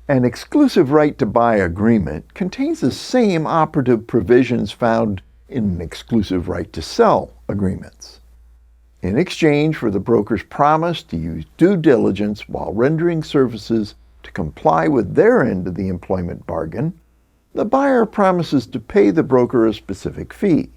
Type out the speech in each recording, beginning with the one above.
An exclusive right to buy agreement contains the same operative provisions found in an exclusive right to sell agreements. In exchange for the broker's promise to use due diligence while rendering services to comply with their end of the employment bargain, the buyer promises to pay the broker a specific fee.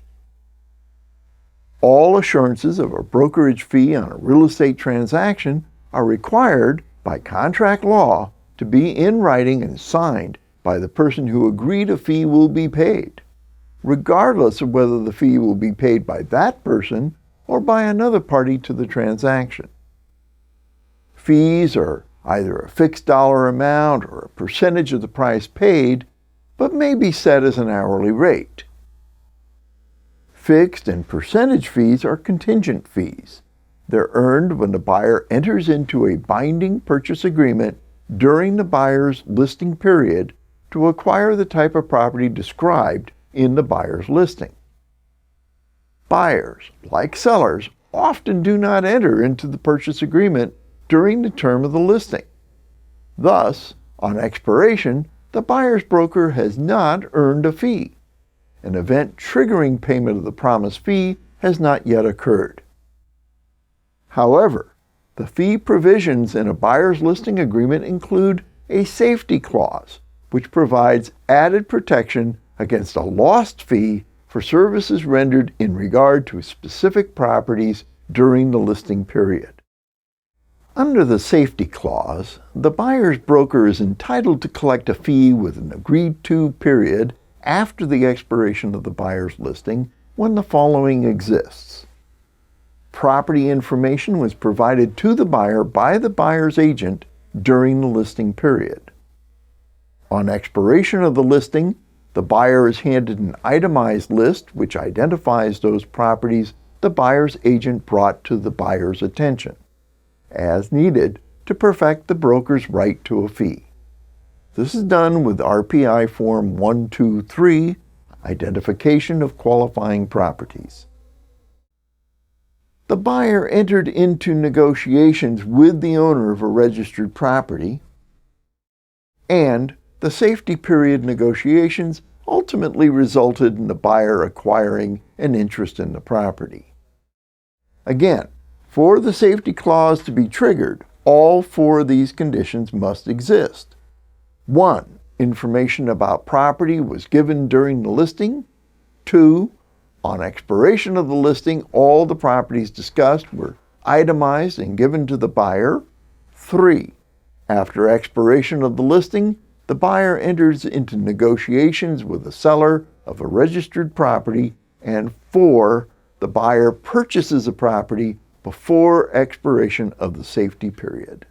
All assurances of a brokerage fee on a real estate transaction are required by contract law to be in writing and signed by the person who agreed a fee will be paid, regardless of whether the fee will be paid by that person or by another party to the transaction. Fees are either a fixed dollar amount or a percentage of the price paid, but may be set as an hourly rate. Fixed and percentage fees are contingent fees. They're earned when the buyer enters into a binding purchase agreement during the buyer's listing period to acquire the type of property described in the buyer's listing. Buyers, like sellers, often do not enter into the purchase agreement during the term of the listing. Thus, on expiration, the buyer's broker has not earned a fee. An event triggering payment of the promised fee has not yet occurred. However, the fee provisions in a buyer's listing agreement include a safety clause, which provides added protection against a lost fee for services rendered in regard to specific properties during the listing period. Under the safety clause, the buyer's broker is entitled to collect a fee with an agreed-to period after the expiration of the buyer's listing when the following exists. Property information was provided to the buyer by the buyer's agent during the listing period. On expiration of the listing, the buyer is handed an itemized list which identifies those properties the buyer's agent brought to the buyer's attention, as needed to perfect the broker's right to a fee. This is done with RPI Form 123, Identification of Qualifying Properties. The buyer entered into negotiations with the owner of a registered property, and the safety period negotiations ultimately resulted in the buyer acquiring an interest in the property. Again, for the safety clause to be triggered, all four of these conditions must exist. 1. Information about property was given during the listing. 2. On expiration of the listing, all the properties discussed were itemized and given to the buyer. 3. After expiration of the listing, the buyer enters into negotiations with the seller of a registered property. And 4. The buyer purchases a property before expiration of the safety period.